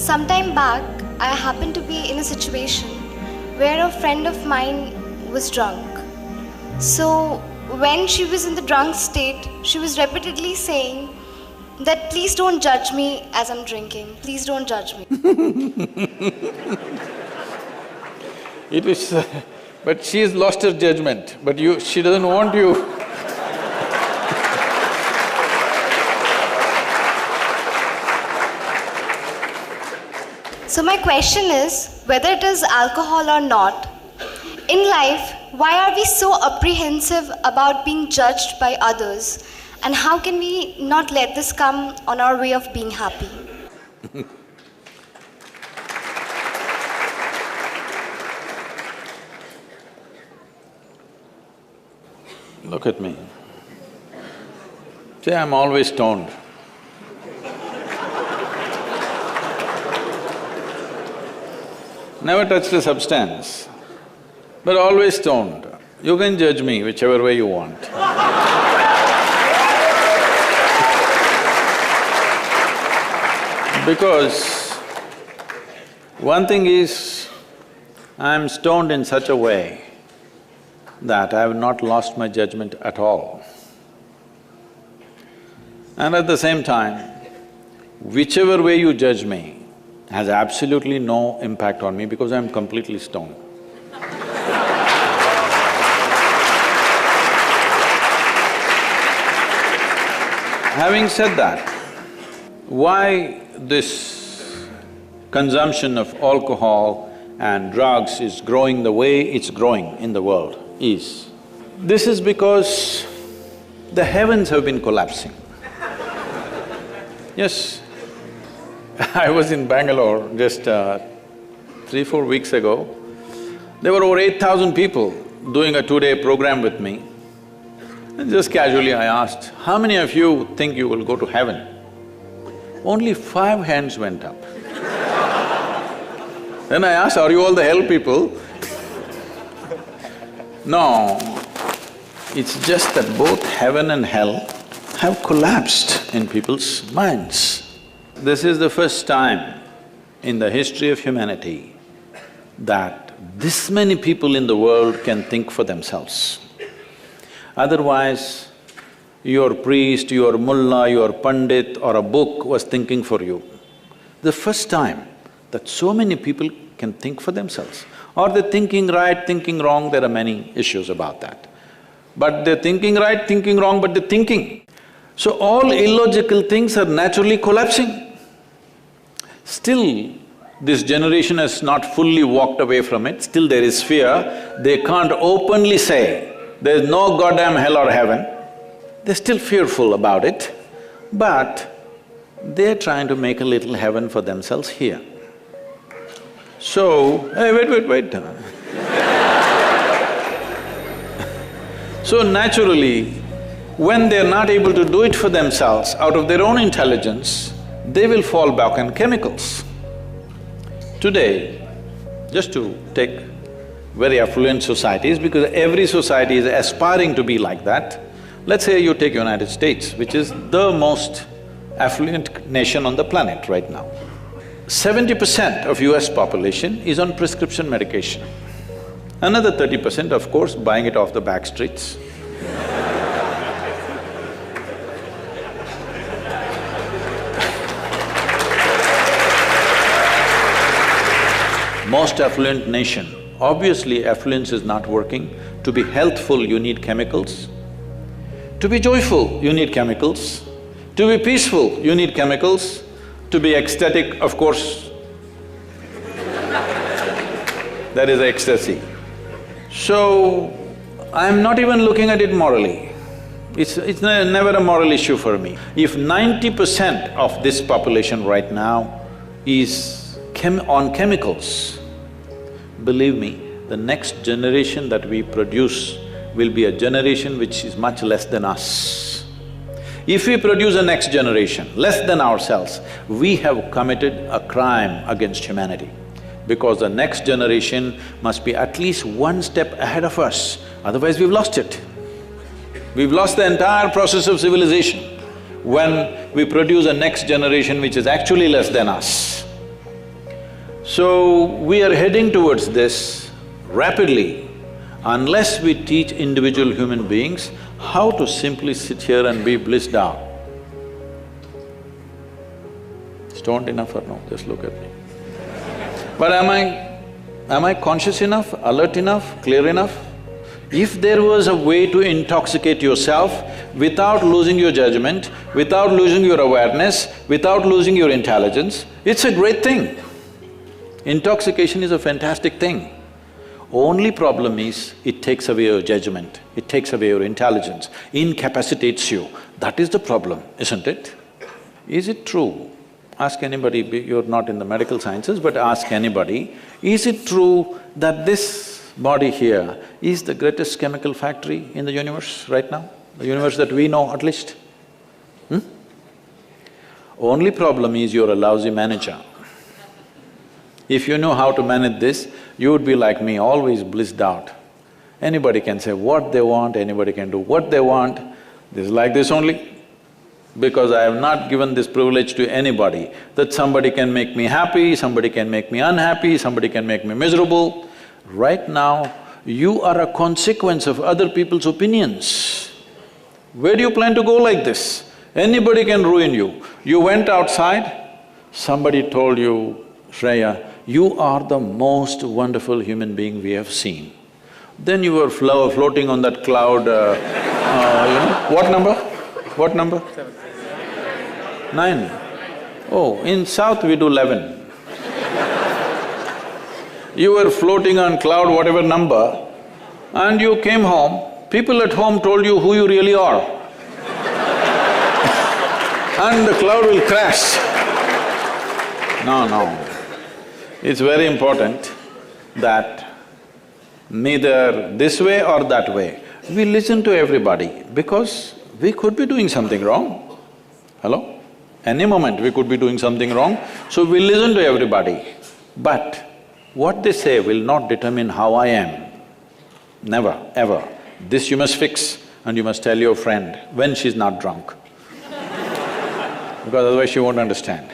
Sometime back, I happened to be in a situation where a friend of mine was drunk. So, when she was in the drunk state, she was repeatedly saying that please don't judge me as I'm drinking. Please don't judge me. It is… but she has lost her judgment, but she doesn't want you. So my question is, whether it is alcohol or not, in life, why are we so apprehensive about being judged by others? And how can we not let this come on our way of being happy? Look at me. See, I'm always stoned. Never touched a substance, but always stoned. You can judge me whichever way you want. Because one thing is, I'm stoned in such a way that I have not lost my judgment at all. And at the same time, whichever way you judge me has absolutely no impact on me because I'm completely stoned. Having said that, why this consumption of alcohol and drugs is growing the way it's growing in the world is, this is because the heavens have been collapsing. Yes, I was in Bangalore just 3-4 weeks ago. There were over 8,000 people doing a 2-day program with me. And just casually I asked, how many of you think you will go to heaven? Only 5 hands went up. Then I asked, are you all the hell people? No, it's just that both heaven and hell have collapsed in people's minds. This is the first time in the history of humanity that this many people in the world can think for themselves. Otherwise, your priest, your mullah, your pandit or a book was thinking for you. The first time that so many people can think for themselves. Are they thinking right, thinking wrong? There are many issues about that. But they're thinking right, thinking wrong, but they're thinking. So all illogical things are naturally collapsing. Still, this generation has not fully walked away from it, still there is fear. They can't openly say, there's no goddamn hell or heaven. They're still fearful about it, but they're trying to make a little heaven for themselves here. So, hey, wait. So naturally, when they're not able to do it for themselves out of their own intelligence, they will fall back on chemicals. Today, just to take very affluent societies, because every society is aspiring to be like that, let's say you take United States, which is the most affluent nation on the planet right now. 70% of US population is on prescription medication. Another 30%, of course, buying it off the back streets. Most affluent nation, obviously affluence is not working. To be healthful, you need chemicals. To be joyful, you need chemicals. To be peaceful, you need chemicals. To be ecstatic, of course, that is ecstasy. So, I'm not even looking at it morally. It's never a moral issue for me. If 90% of this population right now is on chemicals, believe me, the next generation that we produce will be a generation which is much less than us. If we produce a next generation less than ourselves, we have committed a crime against humanity, because the next generation must be at least one step ahead of us, otherwise we've lost it. We've lost the entire process of civilization when we produce a next generation which is actually less than us. So, we are heading towards this rapidly unless we teach individual human beings how to simply sit here and be blissed out. Stoned enough or no? Just look at me. But am I conscious enough, alert enough, clear enough? If there was a way to intoxicate yourself without losing your judgment, without losing your awareness, without losing your intelligence, it's a great thing. Intoxication is a fantastic thing. Only problem is, it takes away your judgment, it takes away your intelligence, incapacitates you. That is the problem, isn't it? Is it true? Ask anybody, you're not in the medical sciences, but ask anybody, is it true that this body here is the greatest chemical factory in the universe right now? The universe that we know at least? Only problem is you're a lousy manager. If you know how to manage this, you would be like me, always blissed out. Anybody can say what they want, anybody can do what they want. This is like this only. Because I have not given this privilege to anybody, that somebody can make me happy, somebody can make me unhappy, somebody can make me miserable. Right now, you are a consequence of other people's opinions. Where do you plan to go like this? Anybody can ruin you. You went outside, somebody told you, Shreya, you are the most wonderful human being we have seen. Then you were floating on that cloud, what number? What number? 9. Oh, in South we do 11. You were floating on cloud whatever number and you came home, people at home told you who you really are. And the cloud will crash. No. It's very important that neither this way or that way, we listen to everybody because we could be doing something wrong. Hello? Any moment we could be doing something wrong, so we listen to everybody. But what they say will not determine how I am. Never, ever. This you must fix and you must tell your friend when she's not drunk. Because otherwise she won't understand.